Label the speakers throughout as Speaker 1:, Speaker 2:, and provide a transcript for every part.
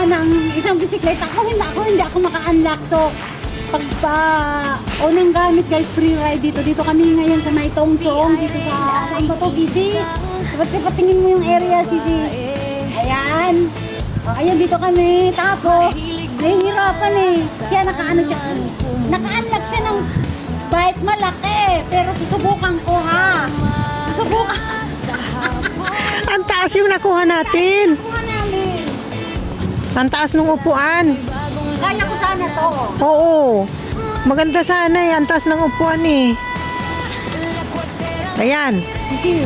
Speaker 1: ng isang bisikleta. Ako hindi ako maka-unlock. So, unang gamit guys, free ride dito. Dito kami ngayon sa may Tongchong. Dito sa, saan ba to, Sisi? Patingin mo yung area, Sisi. Ayan. Ayan, dito kami. Tapos, nahihirapan eh. Naka-unlock siya ng bike malaki. Pero susubukan ko ha. Susubukan.
Speaker 2: Ang taas yung nakuha natin. Ang taas ng upuan.
Speaker 1: Kaya ko sana to.
Speaker 2: Oo. Maganda sana eh. Ang taas ng upuan eh. Ayan.
Speaker 1: Sige.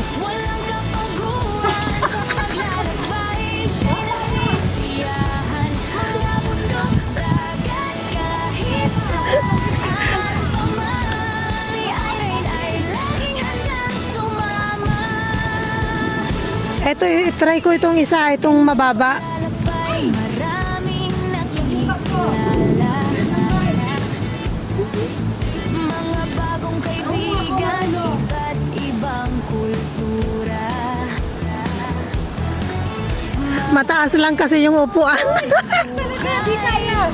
Speaker 2: Eto, try ko itong isa, itong mababa.
Speaker 3: Mga bagong kaibigan, iba't ibang kultura.
Speaker 2: Mataas lang kasi yung upuan.
Speaker 1: Talaga, di kaya.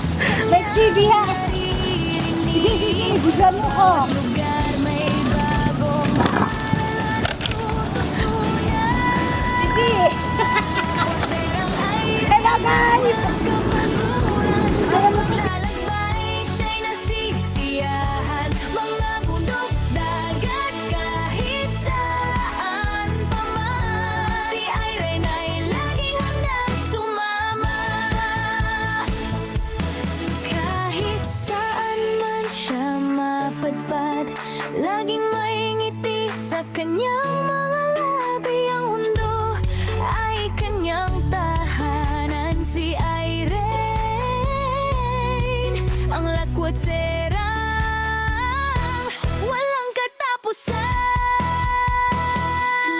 Speaker 1: Like CBS. Sige, gusto mo ko.
Speaker 3: Lugar may bagong
Speaker 1: Sige. Hello guys.
Speaker 3: lalakbay, siya'y nasisiyahan. Mga bundok, dagat, kahit saan pa man. Si Irene ay laging handang sumama. Kahit saan man siya mapadpad, laging may ngiti sa kanyang mga labi. Ang mundo ay kanyang tahanan. Si Irene, ang lakwatserang walang katapusan.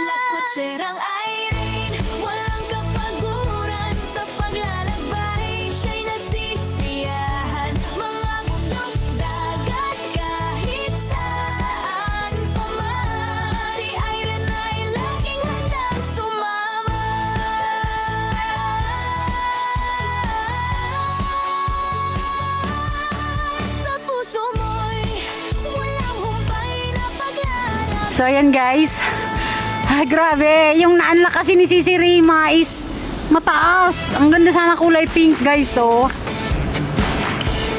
Speaker 3: Lakwatserang Irene, walang kapaguran. Sa paglalakbay, siya'y nasisiyahan. Mga bundok, dagat, kahit saan pa man. Si Irene ay laging handang sumama. Sa puso mo'y walang humpay na paglalakbay.
Speaker 1: So ayan guys. Ay grabe, yung na-unlock kasi ni Sisi Rima is mataas. Ang ganda sana kulay pink guys, so.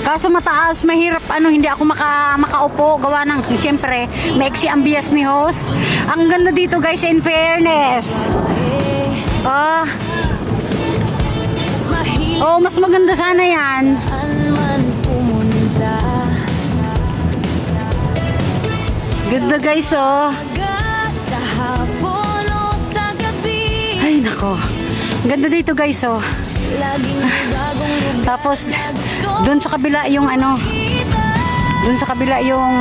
Speaker 1: Kaso mataas, mahirap hindi ako makaupo gawa ng siyempre, maiksi ang bias ni host. Ang ganda dito guys, in fairness. Oh, mas maganda sana yan.
Speaker 3: Saan man pumunta,
Speaker 1: Ganda guys, oh.
Speaker 3: sa hapon o sa gabi,
Speaker 1: Ay nako. Ang ganda dito guys, oh.
Speaker 3: laging may bagong lugar.
Speaker 1: Tapos doon sa kabila yung doon sa kabila yung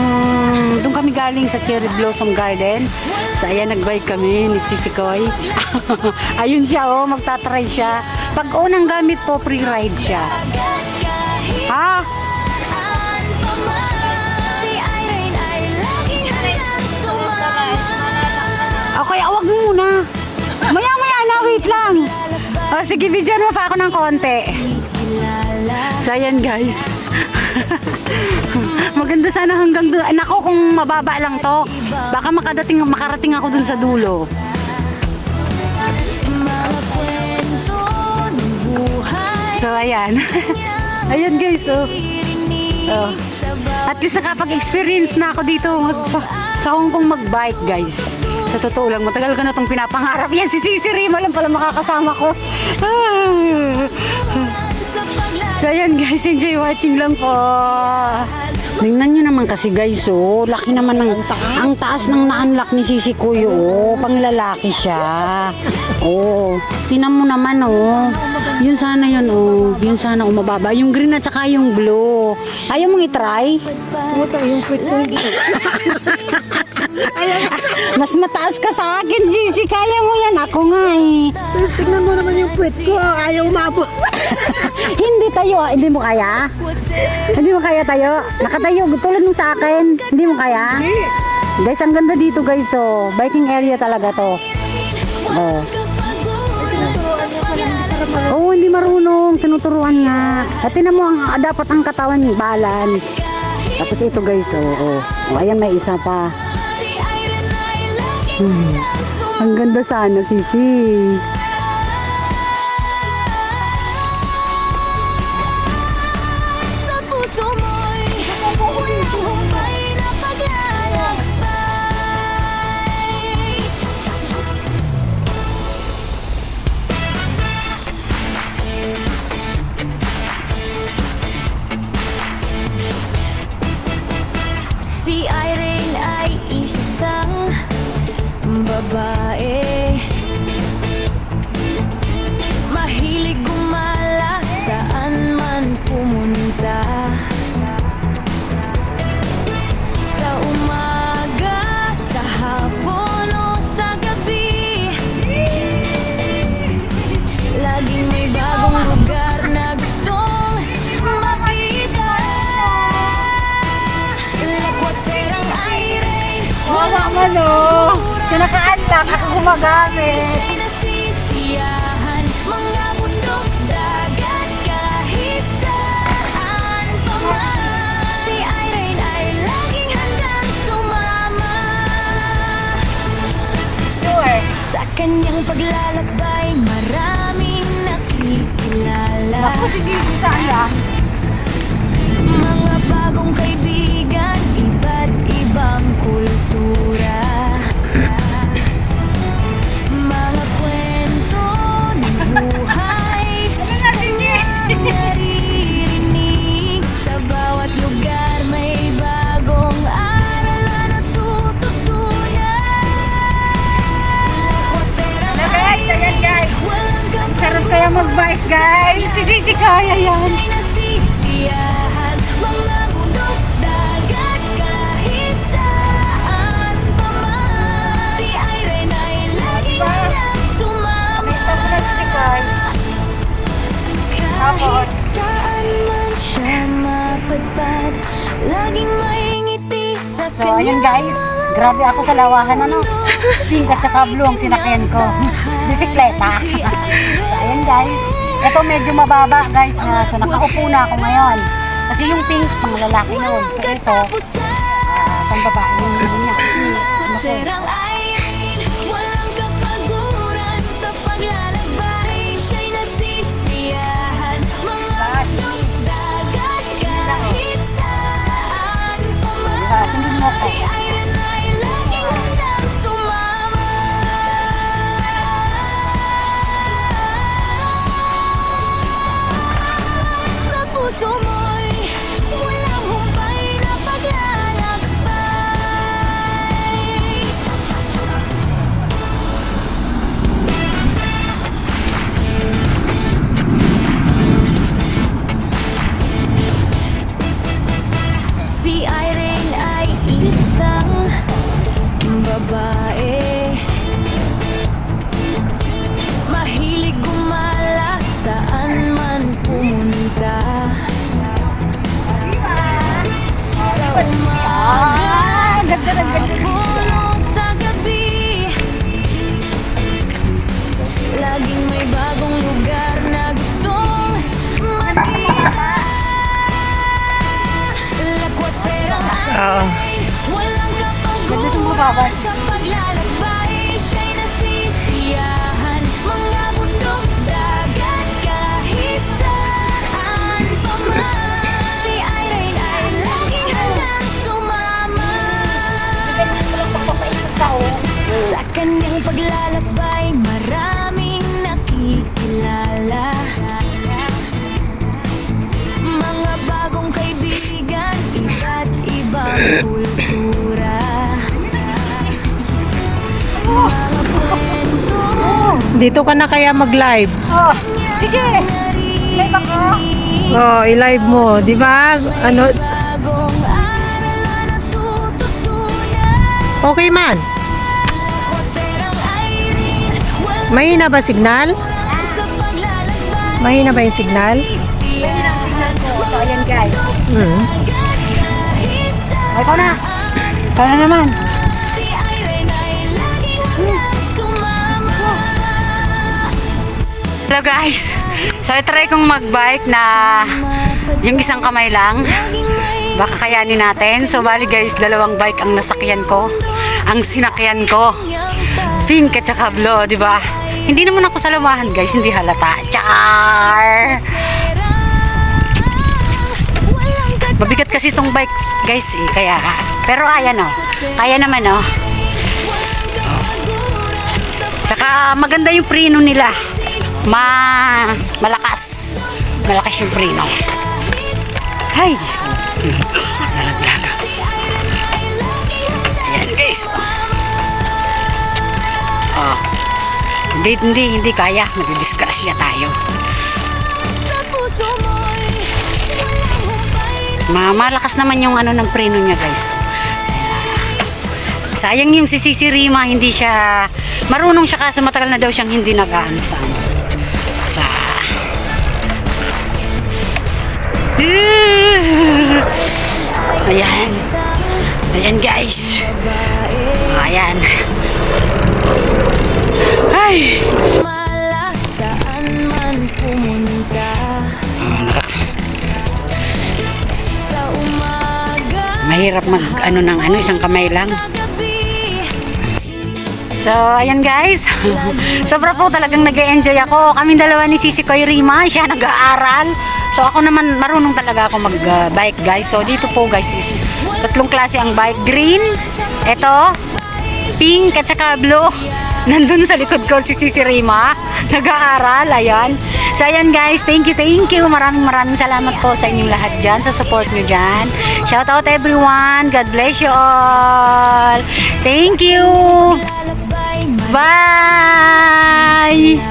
Speaker 1: doon kami galing sa Cherry Blossom Garden. So ayan, nag-bike kami ni Sisi Koy. Ayun siya, oh, magta-try siya. Pag unang gamit po, free ride siya. Ha?
Speaker 3: Saan pa man, si Irene ay laging handang sumama.
Speaker 1: Okay, awag mo muna. Maya-maya na, wait lang. Oh, sige, video mo pa ako ng konti. So ayan guys. Maganda sana hanggang doon. Nako, kung mababa lang to, baka makarating ako dun sa dulo.
Speaker 3: Mga kwento ng buhay,
Speaker 1: So ayan. Ayan guys, oh. Oh.
Speaker 3: sa
Speaker 1: At least nakapag-experience na ako dito sa Hong Kong mag-bike guys. Sa totoo lang, matagal ko na itong pinapangarap. Yan, si Sisi Rima lang pala makakasama ko.
Speaker 3: sa paglalakbay.
Speaker 1: So ayan guys, enjoy watching lang po. Tingnan nyo naman kasi guys, oh. Laki naman ang taas ng na-unlock ni Sisi Kuyo, oh. Panglalaki siya. Oh. Tingnan mo naman, oh. Yun sana yun, oh. Yun sana, oh, mababa. Yung green at saka yung blue. Ayaw mong itry? Mas mataas ka sa akin, Sisi. Kaya mo yan. Ako nga, eh.
Speaker 2: Tignan mo naman yung puwet ko. Ayaw umabot.
Speaker 1: Hindi tayo, ah. Hindi mo kaya? Hindi mo kaya tayo? Nakatayo, tulad mo sa akin. Hindi mo kaya? Guys, ang ganda dito guys, oh. Biking area talaga to. Oh. Oh, hindi marunong. tinuturuan nga. At tinan mo, dapat ang katawan balance. Tapos ito guys, ayan may isa pa.
Speaker 3: Si Irene ay laging
Speaker 1: Ang ganda sana, Sisi.
Speaker 3: sa puso mo'y walang humpay na paglalakbay. Si Irene ay isang babae, mahilig gumala saan man pumunta. Sa umaga, sa hapon o sa gabi, laging may bagong lugar na gustong makita. Lakwat serang Irene, walang
Speaker 2: Sinaka-unlock, ako gumagamit.
Speaker 3: siya'y nasisiyahan, mga bundok, dagat, kahit saan pa man. Si Irene ay laging handang sumama. Sa kanyang paglalakbay, maraming nakikilala.
Speaker 2: Ako si Sisi sana.
Speaker 3: Mga bagong kaibigan, iba't ibang kultura. Mga kwento ng buhay, kanyang naririnig. Sa bawat lugar may bagong aral na natututunan. Lakwat serang
Speaker 2: Guys, ayan guys.
Speaker 3: walang
Speaker 2: Sarap kaya mag-bike guys. Si Sisi kaya yan.
Speaker 3: siya'y nasisiyahan, mga bundok, dagat, kahit saan pa man. Si Irene ay laging handang sumama.
Speaker 2: Stop na si Sikay.
Speaker 3: Kahit saan man siya mapadpad, laging may ngiti sa
Speaker 1: So, ayun guys. Grabe ako sa lawahan, ano? Pink at saka blue ang sinakyan ko. Bisikleta.
Speaker 3: Si
Speaker 1: So,
Speaker 3: Irene
Speaker 1: ayan guys. Ito medyo mababa guys. So, nakaupo na ako ngayon. Kasi yung pink, pang lalaki yun. So, ito, pang babae yung niya.
Speaker 3: Serang Irene, walang kapaguran sa paglalakbay. Siya'y nasisiyahan, mga bundok, dagat, kahit saan pa man.
Speaker 1: Sundin mo ako.
Speaker 3: Si Irene ay laging handang sumama. Sa puso mo'y walang humpay na paglalakbay. Si Irene ay isang babae, mahilig gumala saan man pumunta. Sa umaga, sa hapon o sa gabi, laging may bagong lugar na gustong makita. Lakwat serang Irene, walang kapaguran sa paglalakbay. Siya'y nasisiyahan, mga bundok, dagat, kahit saan pa man. Si Irene ay laging handang sumama. Sa kanyang paglalakbay, maraming nakikilala. Mga bagong kaibigan, iba't ibang kultura. Mga kwento
Speaker 2: Dito ka na kaya mag-live.
Speaker 3: sige! Live ako!
Speaker 2: Oh, i-live mo, di ba? Ano,
Speaker 3: Bagong aral na natututunan.
Speaker 2: okay man.
Speaker 3: Lakwat serang Irene, walang
Speaker 2: Mahina ba signal?
Speaker 3: kulang sa paglalakbay.
Speaker 2: Mahina ba yung signal?
Speaker 3: Sisiyahan,
Speaker 1: So, ayan guys.
Speaker 2: Hmm.
Speaker 3: kahit saan.
Speaker 1: Ikaw na. Ikaw na naman.
Speaker 3: Si Irene ay laging handang sumama.
Speaker 2: Hello guys.
Speaker 1: So, try kong mag-bike na yung isang kamay lang. Baka kayanin natin. So, bali guys, dalawang bike ang nasakyan ko. Ang sinakyan ko. Pink at saka blue, di ba? Hindi naman ako salamahan guys, hindi halata. Char! Mabigat kasi itong bike guys eh, kaya. Pero ayan oh. Kaya naman oh. Tsaka maganda yung preno nila. Malakas. Malakas yung preno. Hay! Nalaglaga. Ayan guys. Oh. Hindi kaya. Madidisgrasya tayo. Malakas naman yung ano ng preno niya guys. Sayang yung si Sisi Rima, hindi siya marunong siya kasi matagal na daw siyang hindi nag-ano sa ayan. Ayan guys. Ayan. Ay.
Speaker 3: Saan man pumunta sa umaga
Speaker 1: Mahirap mag ano ng ano, isang kamay lang.
Speaker 3: sa gabi.
Speaker 1: So, ayan guys. Sobra po talagang nag-enjoy ako. Kaming dalawa ni Sisi Koy Rima, siya nag-aaral. So, ako naman marunong talaga ako mag-bike guys. So, dito po guys is tatlong klase ang bike. Green, eto, pink at saka blue. Nandun sa likod ko si Sisi Rima, nag-aaral, ayan. So, ayan guys, thank you. Maraming salamat po sa inyong lahat dyan, sa support nyo dyan. Shout out everyone. God bless you all. Thank you.
Speaker 3: Lalakbay,
Speaker 1: Bye!